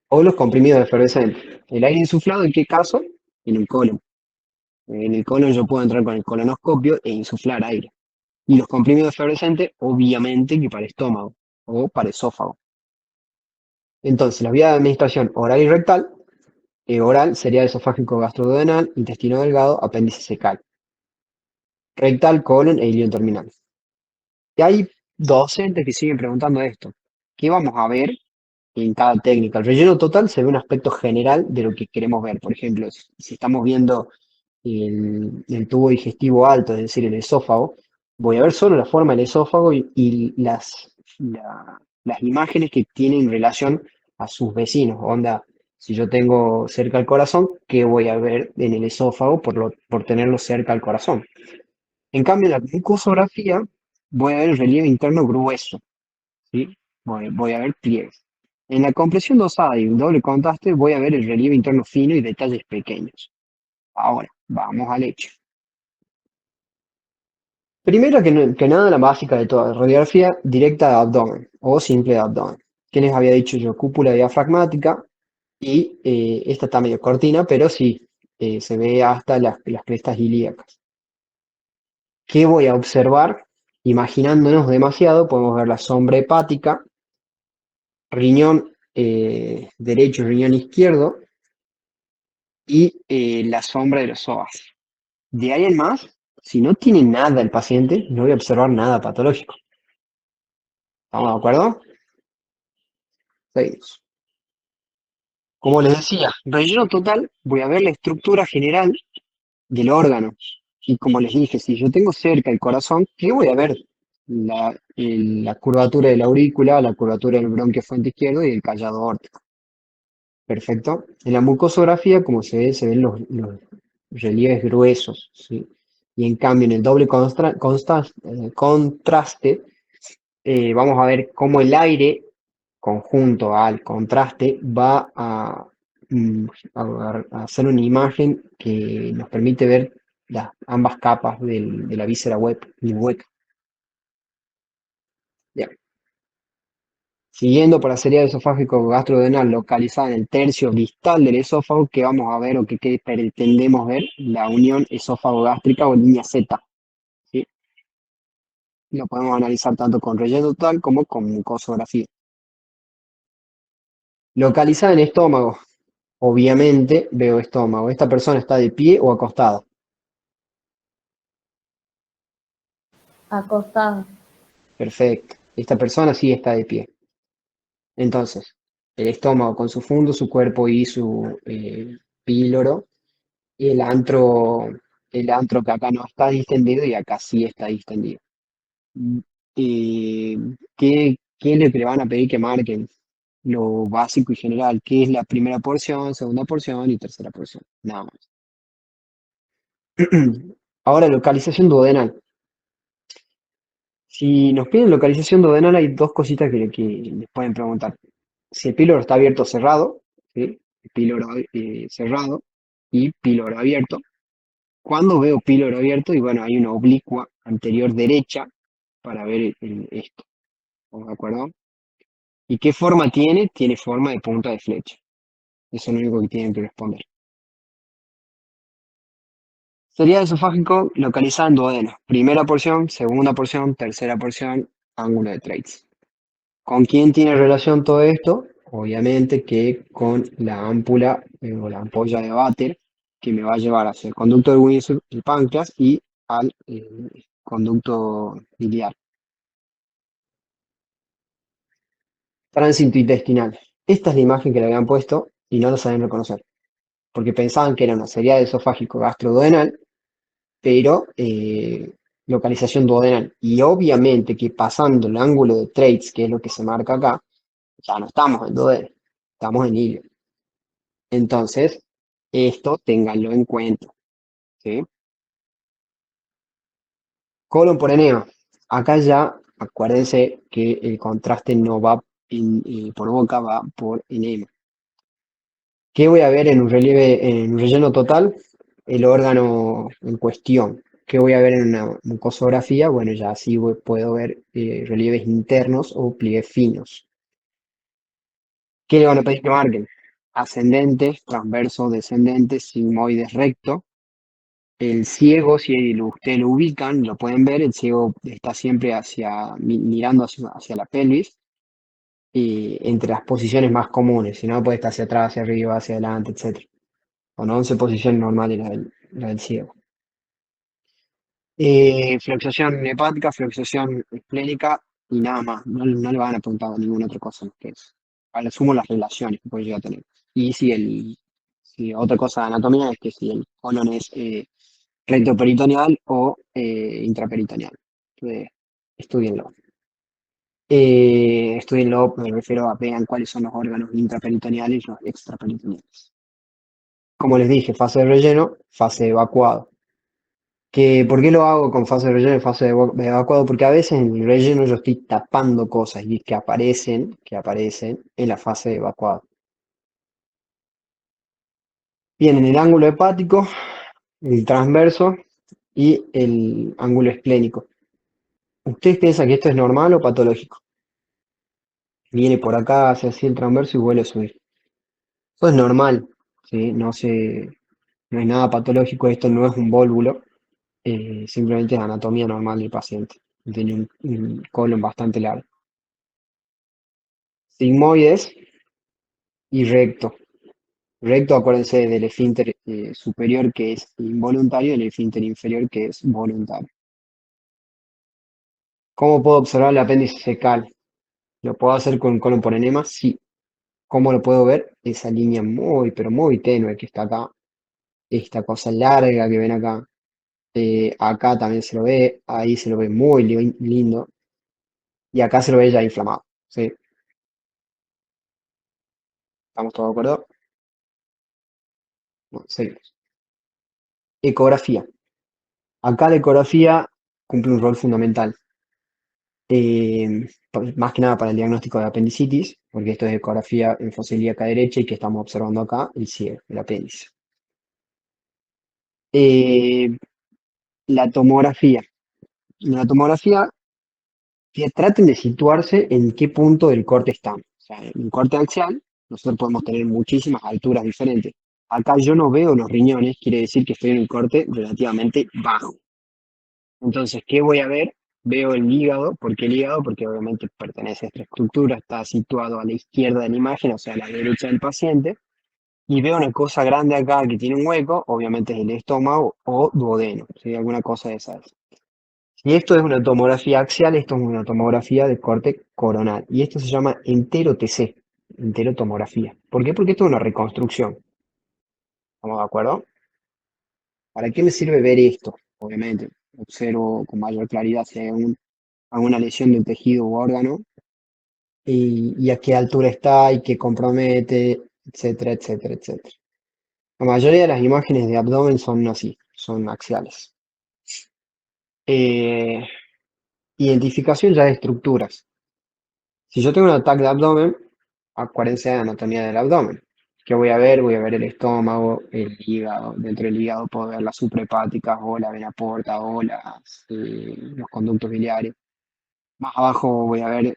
o los comprimidos efervescentes. El aire insuflado, ¿en qué caso? En el colon. En el colon yo puedo entrar con el colonoscopio e insuflar aire. Y los comprimidos efervescentes, obviamente que para estómago o para esófago. Entonces, la vía de administración oral y rectal, oral sería esofágico gastroduodenal, intestino delgado, apéndice secal. rectal, colon e ilion terminal. Y hay docentes que siguen preguntando esto. ¿Qué vamos a ver en cada técnica? El relleno total se ve un aspecto general de lo que queremos ver. Por ejemplo, si estamos viendo el tubo digestivo alto, es decir, el esófago, voy a ver solo la forma del esófago y las imágenes que tienen relación a sus vecinos. Onda, si yo tengo cerca el corazón, ¿qué voy a ver en el esófago por tenerlo cerca al corazón? En cambio, en la mucosografía voy a ver el relieve interno grueso, ¿sí? Voy a ver pliegues. En la compresión dosada y doble contraste voy a ver el relieve interno fino y detalles pequeños. Ahora, vamos al hecho. Primero que nada, la básica de toda, radiografía directa de abdomen o simple de abdomen. ¿Qué les había dicho yo? Cúpula diafragmática y esta está medio cortina, pero sí, se ve hasta las crestas ilíacas. ¿Qué voy a observar? Imaginándonos demasiado, podemos ver la sombra hepática, riñón derecho y riñón izquierdo y la sombra de los psoas. De ahí en más, si no tiene nada el paciente, no voy a observar nada patológico. ¿Estamos de acuerdo? Seguimos. Como les decía, relleno total, voy a ver la estructura general del órgano. Y como les dije, si yo tengo cerca el corazón, ¿qué voy a ver? La curvatura de la aurícula, la curvatura del bronquio fuente izquierdo y el callado aórtico. Perfecto. En la mucosografía, como se ven los relieves gruesos, ¿sí? Y en cambio, en el doble contraste, vamos a ver cómo el aire, conjunto al contraste, va mm, a hacer una imagen que nos permite ver ambas capas de la víscera hueca. Ya. Siguiendo por la serie esofágico gastrodenal localizada en el tercio distal del esófago, que vamos a ver o que pretendemos ver, la unión esófago-gástrica o línea Z. ¿Sí? Lo podemos analizar tanto con relleno total como con mucosografía. Localizada en estómago, obviamente veo estómago. ¿Esta persona está de pie o acostada? Acostada. Perfecto. Esta persona sí está de pie. Entonces, el estómago con su fundo, su cuerpo y su píloro. Y el antro que acá no está distendido y acá sí está distendido. Mm, ¿qué es lo que le van a pedir que marquen? Lo básico y general, ¿qué es la primera porción, segunda porción y tercera porción? Nada más. Ahora, localización duodenal. Si nos piden localización duodenal, hay dos cositas que les pueden preguntar. Si el píloro está abierto o cerrado, ¿sí? El píloro cerrado y píloro abierto. Cuando veo píloro abierto, y bueno, hay una oblicua anterior derecha para ver esto. ¿Estamos de acuerdo? ¿Y qué forma tiene? Tiene forma de punta de flecha. Eso es lo único que tienen que responder. Sería esofágico localizada en duodeno. Primera porción, segunda porción, tercera porción, ángulo de Treitz. ¿Con quién tiene relación todo esto? Obviamente que con la ámpula o la ampolla de váter que me va a llevar hacia el conducto de Windsor, el páncreas, y al conducto biliar. Tránsito intestinal. Esta es la imagen que le habían puesto y no lo saben reconocer, porque pensaban que era una serie de esofágico gastroduodenal, pero localización duodenal. Y obviamente que pasando el ángulo de Treitz, que es lo que se marca acá, ya no estamos en duodeno, estamos en ilio. Entonces, esto ténganlo en cuenta, ¿sí? Colon por enema. Acá ya acuérdense que el contraste no va por boca, va por enema. ¿Qué voy a ver en un relieve, en un relleno total? El órgano en cuestión. ¿Qué voy a ver en una mucosografía? Bueno, ya así puedo ver relieves internos o pliegues finos. ¿Qué le van a pedir que marquen? Ascendentes, transversos, descendentes, sigmoides, recto. El ciego, si ustedes lo ubican, lo pueden ver, el ciego está siempre mirando hacia la pelvis, y entre las posiciones más comunes, si no puede estar hacia atrás, hacia arriba, hacia adelante, etc. Con 11 posiciones normales la del ciego. Fluxación hepática, fluxación esplénica y nada más. No le van a preguntar a ninguna otra cosa más que eso. A lo sumo las relaciones que puede llegar a tener. Y si otra cosa de anatomía es que si el colon es rectoperitoneal o intraperitoneal. Entonces, estudienlo. Estudienlo, me refiero a vean cuáles son los órganos intraperitoneales y los extraperitoneales. Como les dije, fase de relleno, fase de evacuado. ¿Por qué lo hago con fase de relleno y fase de evacuado? Porque a veces en el relleno yo estoy tapando cosas y que aparecen en la fase de evacuado. Bien, en el ángulo hepático, el transverso y el ángulo esplénico. ¿Ustedes piensan que esto es normal o patológico? Viene por acá, hace así el transverso y vuelve a subir. Esto es normal, ¿sí? No hay nada patológico, esto no es un vólvulo, simplemente es anatomía normal del paciente. Tiene un colon bastante largo. Sigmoides y recto. Recto, acuérdense del esfínter superior que es involuntario y el esfínter inferior que es voluntario. ¿Cómo puedo observar el apéndice fecal? ¿Lo puedo hacer con colon por enema? Sí. ¿Cómo lo puedo ver? Esa línea muy, pero muy tenue que está acá. Esta cosa larga que ven acá. Acá también se lo ve. Ahí se lo ve muy lindo. Y acá se lo ve ya inflamado. ¿Sí? ¿Estamos todos de acuerdo? Bueno, seguimos. Ecografía. Acá la ecografía cumple un rol fundamental. Más que nada para el diagnóstico de apendicitis, porque esto es ecografía en fosa ilíaca derecha y que estamos observando acá, el ciego, el apéndice. Eh, la tomografía. La tomografía, que traten de situarse en qué punto del corte están. O sea, en un corte axial, nosotros podemos tener muchísimas alturas diferentes. Acá yo no veo los riñones, quiere decir que estoy en un corte relativamente bajo. Entonces, ¿qué voy a ver? Veo el hígado. ¿Por qué el hígado? Porque obviamente pertenece a esta estructura, está situado a la izquierda de la imagen, o sea, a la derecha del paciente. Y veo una cosa grande acá que tiene un hueco, obviamente es el estómago o duodeno, ¿sí? Alguna cosa de esas. Si esto es una tomografía axial, esto es una tomografía de corte coronal. Y esto se llama entero-TC, enterotomografía. ¿Por qué? Porque esto es una reconstrucción. ¿Estamos de acuerdo? ¿Para qué me sirve ver esto? Obviamente, observo con mayor claridad si hay alguna lesión del tejido u órgano y a qué altura está y qué compromete, etcétera, etcétera, etcétera. La mayoría de las imágenes de abdomen son así, son axiales. Eh, Identificación ya de estructuras. Si yo tengo un ataque de abdomen, acuérdense de anatomía del abdomen. ¿Qué voy a ver? Voy a ver el estómago, el hígado. Dentro del hígado puedo ver las suprahepáticas o la vena porta o los conductos biliares. Más abajo voy a ver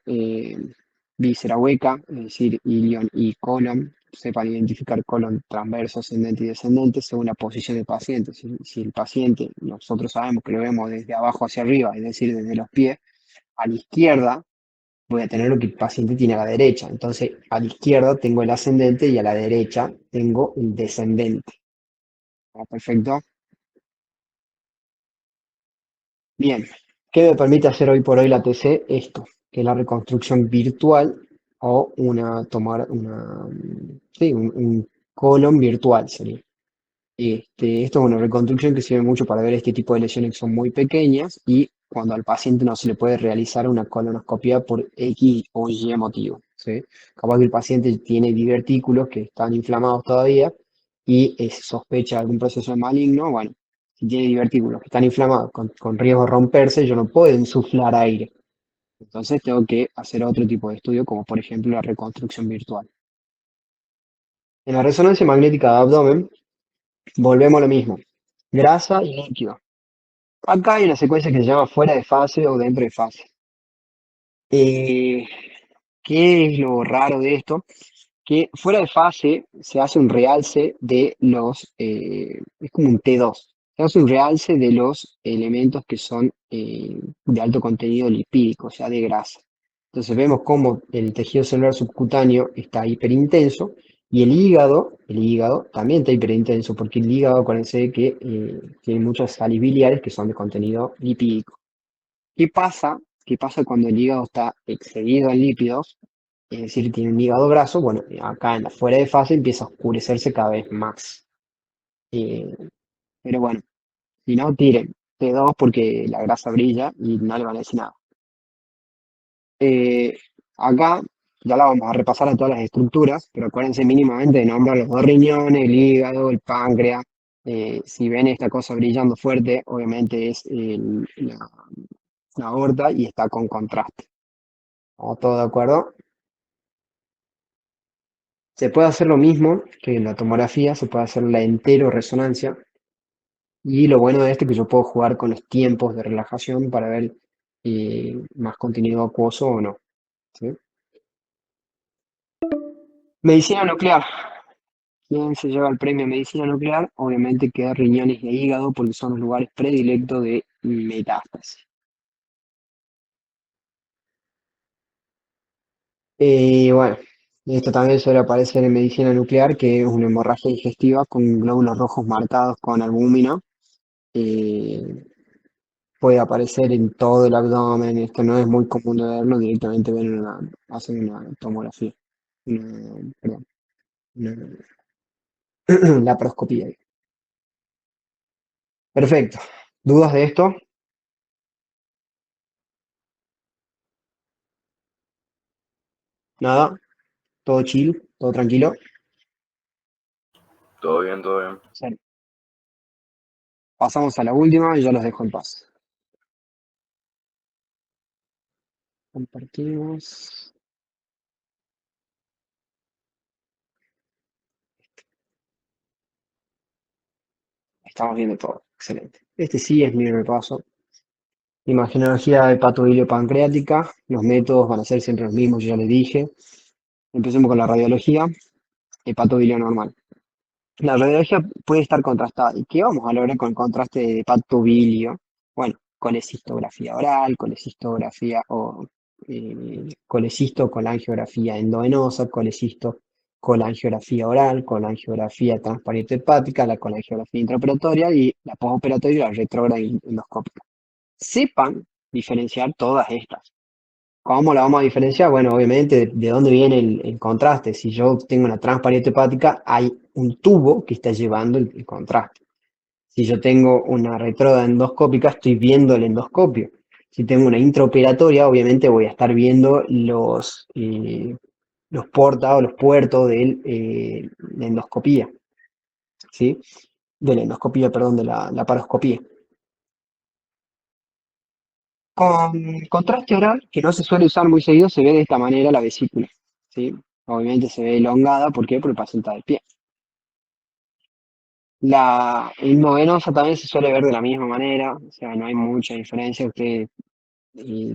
víscera hueca, es decir, ilion y colon. Sepan identificar colon transverso, ascendente y descendente según la posición del paciente. Si el paciente, nosotros sabemos que lo vemos desde abajo hacia arriba, es decir, desde los pies, a la izquierda voy a tener lo que el paciente tiene a la derecha. Entonces, a la izquierda tengo el ascendente y a la derecha tengo el descendente. ¿Está perfecto? Bien. ¿Qué me permite hacer hoy por hoy la TC? Esto, que es la reconstrucción virtual o sí, un colon virtual sería. Esto es una reconstrucción que sirve mucho para ver este tipo de lesiones que son muy pequeñas y cuando al paciente no se le puede realizar una colonoscopia por X o Y motivo, ¿sí? Capaz que el paciente tiene divertículos que están inflamados todavía y se sospecha algún proceso maligno. Bueno, si tiene divertículos que están inflamados con riesgo de romperse, yo no puedo insuflar aire. Entonces tengo que hacer otro tipo de estudio, como por ejemplo la reconstrucción virtual. En la resonancia magnética de abdomen, volvemos a lo mismo. Grasa y líquido. Acá hay una secuencia que se llama fuera de fase o dentro de fase. Eh, ¿Qué es lo raro de esto? Que fuera de fase se hace un realce de es como un T2, se hace un realce de los elementos que son de alto contenido lipídico, o sea, de grasa. Entonces vemos cómo el tejido celular subcutáneo está hiperintenso Y el hígado también está hipertenso, porque el hígado, acuérdense que tiene muchas sales biliares que son de contenido lipídico. ¿Qué pasa? ¿Qué pasa cuando el hígado está excedido en lípidos? Es decir, tiene un hígado graso. Bueno, acá en la fuera de fase empieza a oscurecerse cada vez más. Eh, pero bueno, si no, tiren T2 porque la grasa brilla y no le van a decir nada. Eh, Acá ya la vamos a repasar a todas las estructuras, pero acuérdense mínimamente de nombrar los dos riñones, el hígado, el páncreas. Si ven esta cosa brillando fuerte, obviamente es la aorta y está con contraste. ¿Estamos todos de acuerdo? Se puede hacer lo mismo que en la tomografía, se puede hacer la entero resonancia. Y lo bueno de esto es que yo puedo jugar con los tiempos de relajación para ver más contenido acuoso o no. ¿Sí? Medicina nuclear. ¿Quién se lleva el premio Medicina nuclear? Obviamente queda riñones e hígado porque son los lugares predilectos de metástasis. Bueno, esto también suele aparecer en medicina nuclear, que es una hemorragia digestiva con glóbulos rojos marcados con albúmina. Eh, Puede aparecer en todo el abdomen, esto no es muy común de verlo, directamente hacen una tomografía, perdón, una laparoscopía. Perfecto. ¿Dudas de esto? Nada, todo chill, todo tranquilo. Todo bien, todo bien. Sí. Pasamos a la última y ya los dejo en paz. Compartimos. Estamos viendo todo. Excelente. Este sí es mi repaso. Imagenología hepatobiliopancreática. Los métodos van a ser siempre los mismos, ya les dije. Empecemos con la radiología. Hepatobilio normal. La radiología puede estar contrastada. ¿Y qué vamos a lograr con el contraste de hepatobilio? Bueno, colecistografía oral, colecistografía o colecisto con la angiografía endovenosa, colecisto con la angiografía oral, con la angiografía transparente hepática, la colangiografía intraoperatoria y la postoperatoria y la retrógrada endoscópica. Sepan diferenciar todas estas. ¿Cómo la vamos a diferenciar? Bueno, obviamente, ¿de dónde viene el contraste? Si yo tengo una transparente hepática, hay un tubo que está llevando el contraste. Si yo tengo una retrógrada endoscópica, estoy viendo el endoscopio. Si tengo una intraoperatoria, obviamente voy a estar viendo los portas o los puertos de la endoscopía, ¿sí? De la endoscopía, perdón, de la laparoscopía. Con contraste oral, que no se suele usar muy seguido, se ve de esta manera la vesícula, ¿sí? Obviamente se ve elongada, ¿por qué? Porque el paciente está de pie. La endovenosa también se suele ver de la misma manera, o sea, no hay mucha diferencia. Ustedes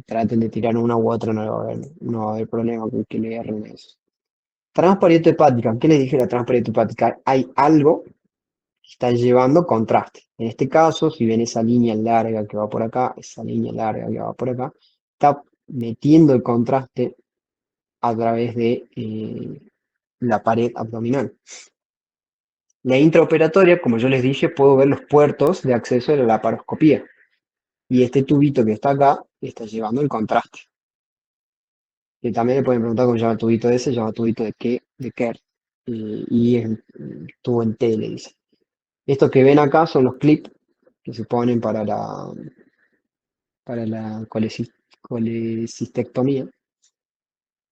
traten de tirar una u otra, no va a haber problema con que le erren eso. Transparente hepática, ¿qué les dije de la transparente hepática? Hay algo que está llevando contraste. En este caso, si ven esa línea larga que va por acá, esa línea larga que va por acá, está metiendo el contraste a través de la pared abdominal. La intraoperatoria, como yo les dije, puedo ver los puertos de acceso de la laparoscopía. Y este tubito que está acá está llevando el contraste. Que también le pueden preguntar cómo se llama el tubito ese, se llama tubito de Kerr. Y es un tubo en T, le dice. Estos que ven acá son los clips que se ponen para la colecistectomía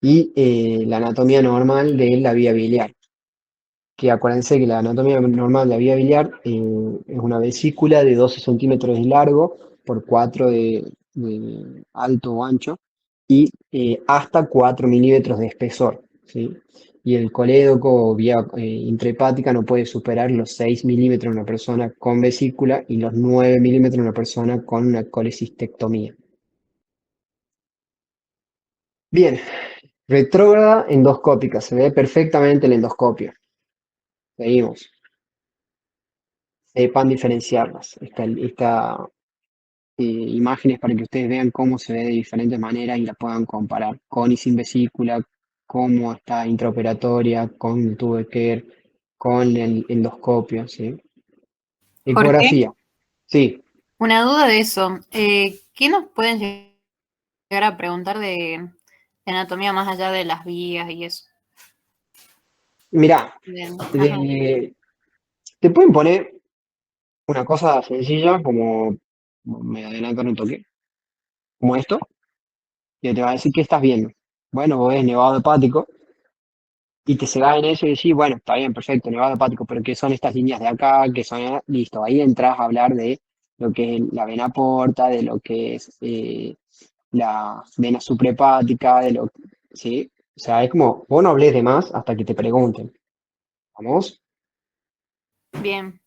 y la anatomía normal de la vía biliar. Que acuérdense que la anatomía normal de la vía biliar es una vesícula de 12 centímetros de largo por 4 de alto o ancho y hasta 4 milímetros de espesor, ¿sí? Y el colédoco o vía intrahepática no puede superar los 6 milímetros en una persona con vesícula y los 9 milímetros en una persona con una colecistectomía. Bien, retrógrada endoscópica, se ve perfectamente el endoscopio. Seguimos. Sepan diferenciarlas. Esta imágenes para que ustedes vean cómo se ve de diferentes maneras y la puedan comparar con y sin vesícula, cómo está intraoperatoria, con el tubo de Kerr, con el endoscopio, ¿sí? Jorge, Ecografía, sí. una duda de eso. ¿Qué nos pueden llegar a preguntar de anatomía más allá de las vías y eso? Mirá, Bien, ajá. te pueden poner una cosa sencilla como, me adelantan un toque, como esto, y te va a decir qué estás viendo. Bueno, vos ves nevado hepático y te cegás en eso y decís, bueno, está bien, perfecto, nevado hepático, pero ¿qué son estas líneas de acá? ¿Qué son? Listo, ahí entras a hablar de lo que es la vena porta, de lo que es la vena suprahepática, ¿sí? O sea, es como, vos no hables de más hasta que te pregunten. ¿Vamos? Bien.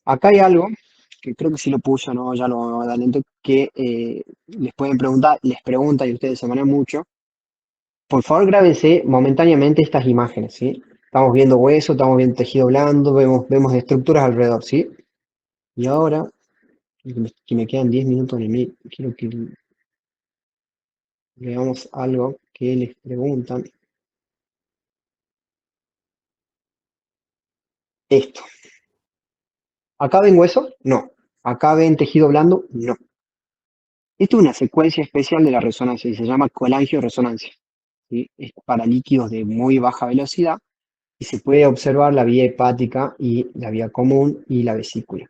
Acá hay algo que creo que sí lo puso, ¿no? Ya lo adelanto, que les pueden preguntar, les pregunta y ustedes se manejan mucho. Por favor, grábense momentáneamente estas imágenes, ¿sí? Estamos viendo hueso, estamos viendo tejido blando, vemos estructuras alrededor, ¿sí? Y ahora, que me quedan 10 minutos en el medio, quiero que veamos algo que les preguntan. Esto. ¿Acá ven hueso? No. ¿Acá ven tejido blando? No. Esto es una secuencia especial de la resonancia y se llama colangioresonancia, ¿sí? Es para líquidos de muy baja velocidad y se puede observar la vía hepática y la vía común y la vesícula.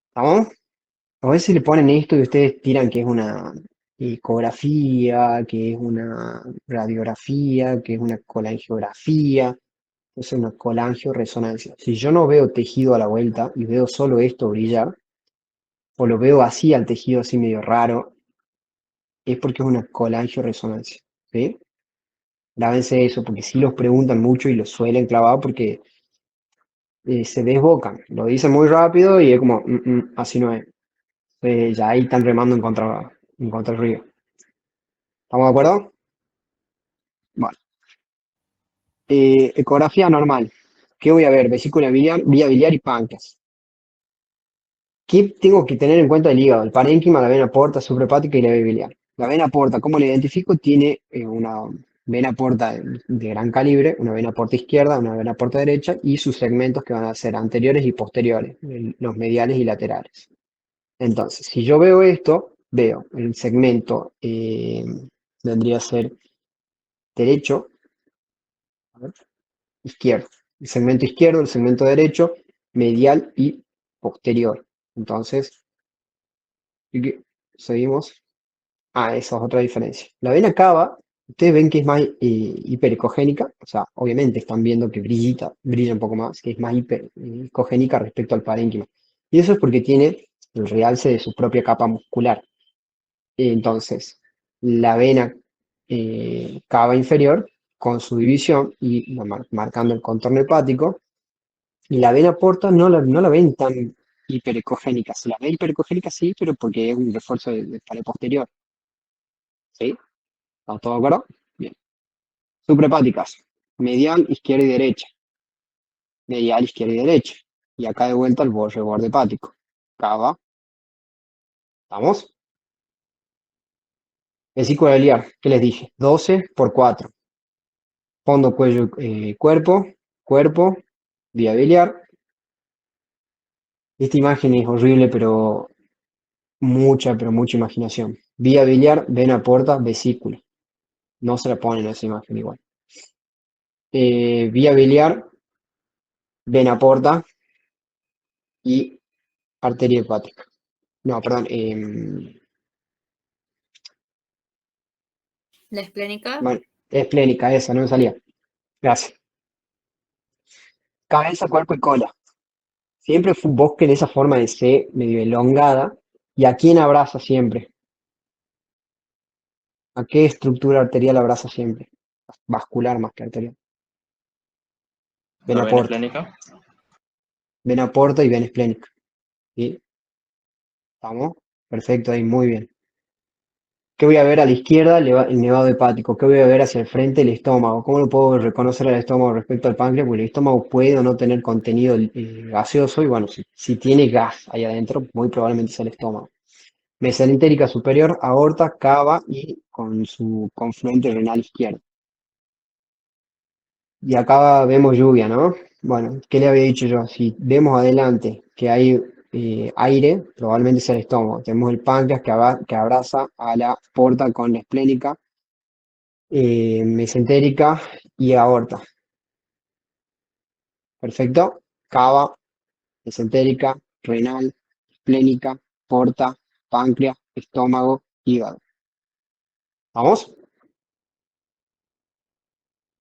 ¿Estamos? A veces le ponen esto y ustedes tiran que es una ecografía, que es una radiografía, que es una colangiografía. Es una colangioresonancia. Si yo no veo tejido a la vuelta y veo solo esto brillar, o lo veo así al tejido así medio raro, es porque es una colangioresonancia, ¿sí? Grábense eso, porque sí los preguntan mucho y los suelen clavar porque se desbocan. Lo dicen muy rápido y es como, así no es. Ya ahí están remando en contra del río. ¿Estamos de acuerdo? Bueno. Ecografía normal. ¿Qué voy a ver? Vesícula biliar, vía biliar y páncreas. ¿Qué tengo que tener en cuenta del hígado? El parénquima, la vena porta, suprahepática y la vía biliar. La vena porta, ¿cómo la identifico? Tiene una vena porta de gran calibre, una vena porta izquierda, una vena porta derecha y sus segmentos que van a ser anteriores y posteriores, los mediales y laterales. Entonces, si yo veo esto, veo el segmento, vendría a ser derecho, a ver, izquierdo. El segmento izquierdo, el segmento derecho, medial y posterior. Entonces, seguimos. Ah, esa es otra diferencia. La vena cava, ustedes ven que es más hiperecogénica, o sea, obviamente están viendo que brilla un poco más, que es más hipericogénica respecto al parénquima. Y eso es porque tiene el realce de su propia capa muscular. Entonces, la vena cava inferior con su división y marcando el contorno hepático, y la vena porta no la ven tan hiperecogénica. Se la ve hiperecogénica sí, pero porque es un refuerzo de pared posterior. ¿Sí? ¿Estamos todos de acuerdo? Bien. Suprahepáticas. Medial, izquierda y derecha. Medial, izquierda y derecha. Y acá de vuelta el reborde hepático. Cava. ¿Estamos? Vesícula biliar. ¿Qué les dije? 12 por 4. Fondo, cuello, cuerpo. Cuerpo. Vía biliar. Esta imagen es horrible, pero mucha imaginación. Vía biliar, vena porta, vesícula. No se la ponen a esa imagen igual. Vía biliar, vena porta y arteria hepática. No, perdón. La esplénica. Bueno, esplénica, esa, no me salía. Gracias. Cabeza, cuerpo y cola. Siempre busquen esa forma de C medio elongada. ¿Y a quién abraza siempre? ¿A qué estructura arterial abraza siempre? Vascular más que arterial. La Vena vena porta. esplénica. Vena porta y vena esplénica. ¿Sí? ¿Estamos? Perfecto, ahí, muy bien. ¿Qué voy a ver a la izquierda? El nevado hepático. ¿Qué voy a ver hacia el frente? El estómago. ¿Cómo lo puedo reconocer al estómago respecto al páncreas? Porque el estómago puede o no tener contenido gaseoso y bueno, si tiene gas ahí adentro, muy probablemente sea el estómago. Mesentérica superior, aorta, cava y con su confluente renal izquierdo. Y acá vemos lluvia, ¿no? Bueno, ¿qué le había dicho yo? Si vemos adelante que hay aire, probablemente sea el estómago. Tenemos el páncreas que abraza a la porta con la esplénica, mesentérica y aorta. Perfecto. Cava, mesentérica, renal, esplénica, porta, páncreas, estómago, hígado. ¿Vamos?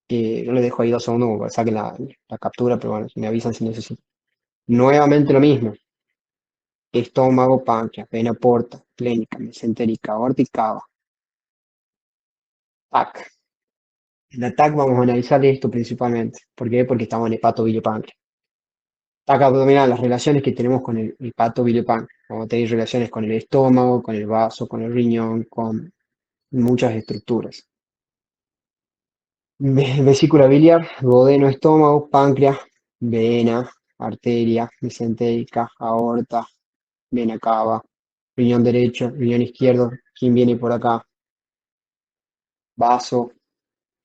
Yo le dejo ahí 2 segundos para que saquen la captura, pero bueno, me avisan si necesitan. Nuevamente lo mismo. Estómago, páncreas, vena porta, esplénica, mesentérica, aorta y cava. TAC. En la TAC vamos a analizar esto principalmente. ¿Por qué? Porque estamos en hepato páncreas. TAC abdominal, las relaciones que tenemos con el hepato páncreas. Vamos a tener relaciones con el estómago, con el vaso, con el riñón, con muchas estructuras. Vesícula biliar, duodeno, estómago, páncreas, vena, arteria, mesentérica, aorta, vena cava, riñón derecho, riñón izquierdo, ¿quién viene por acá? Vaso.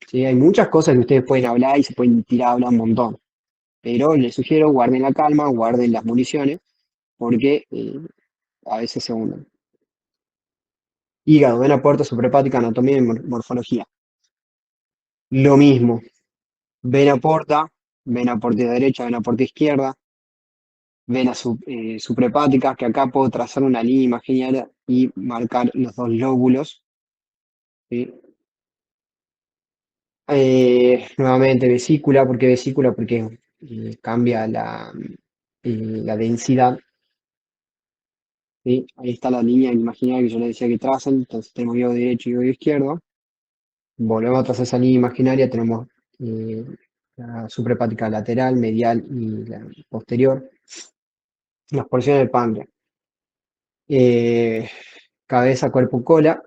¿Sí? Hay muchas cosas que ustedes pueden hablar y se pueden tirar a hablar un montón. Pero les sugiero guarden la calma, guarden las municiones, porque a veces se hunden. Hígado, vena porta, suprahepática, anatomía y morfología. Lo mismo. Vena porta derecha, vena porta izquierda, venas suprahepáticas, que acá puedo trazar una línea imaginaria y marcar los dos lóbulos. ¿Sí? Nuevamente vesícula, ¿por qué vesícula? Porque cambia la densidad. ¿Sí? Ahí está la línea imaginaria que yo les decía que trazan, entonces tenemos hígado derecho y hígado izquierdo. Volvemos a trazar esa línea imaginaria, tenemos la suprahepática lateral, medial y la posterior. Las porciones del páncreas. Cabeza, cuerpo, cola.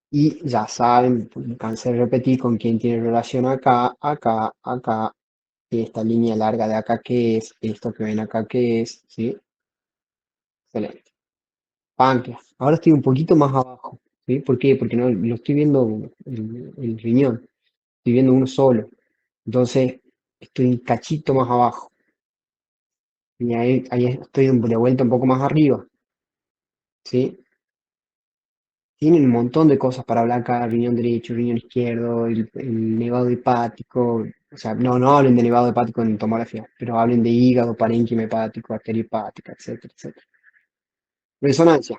Y ya saben, me cansé de repetir con quién tiene relación acá, acá, acá. Y esta línea larga de acá, ¿qué es? Esto que ven acá, ¿qué es? ¿Sí? Excelente. Páncreas. Ahora estoy un poquito más abajo. ¿Sí? ¿Por qué? Porque no lo estoy viendo el riñón. Estoy viendo uno solo. Entonces, estoy un cachito más abajo. Y ahí estoy de vuelta un poco más arriba. ¿Sí? Tienen un montón de cosas para hablar acá, riñón derecho, riñón izquierdo, el nevado hepático. O sea, no hablen de nevado hepático en tomografía, pero hablen de hígado, parénquima hepático, arteria hepática, etcétera, etcétera. Resonancia.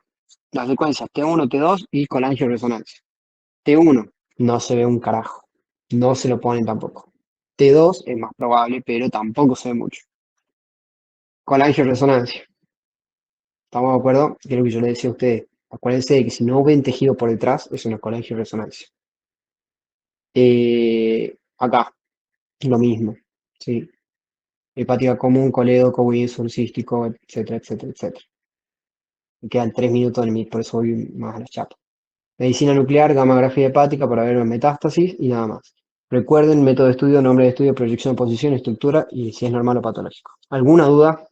Las secuencias T1, T2 y colangioresonancia. T1 no se ve un carajo. No se lo ponen tampoco. T2 es más probable, pero tampoco se ve mucho. Colangioresonancia. ¿Estamos de acuerdo? Que es lo que yo les decía a ustedes. Acuérdense de que si no ven tejido por detrás, es una colangioresonancia. Acá, lo mismo. ¿Sí? Hepática común, colédoco, Wilson, cístico, etcétera, etcétera, etcétera. Me quedan 3 minutos en mí, por eso voy más a la chapa. Medicina nuclear, gamografía hepática para ver metástasis y nada más. Recuerden, método de estudio, nombre de estudio, proyección, posición, estructura y si es normal o patológico. ¿Alguna duda?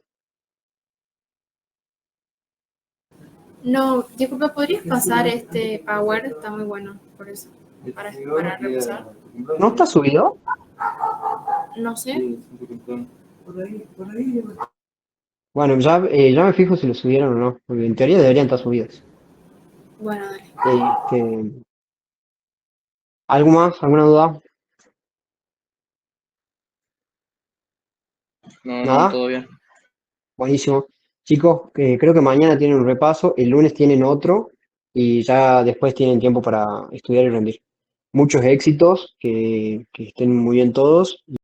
No, disculpa, ¿podrías pasar este Power? Está muy bueno, por eso, para repasar. ¿No está subido? No sé. Bueno, ya me fijo si lo subieron o no, porque en teoría deberían estar subidos. Bueno, dale. ¿Algo más? ¿Alguna duda? No, ¿Nada? todo bien. Buenísimo. Chicos, creo que mañana tienen un repaso, el lunes tienen otro y ya después tienen tiempo para estudiar y rendir. Muchos éxitos, que estén muy bien todos.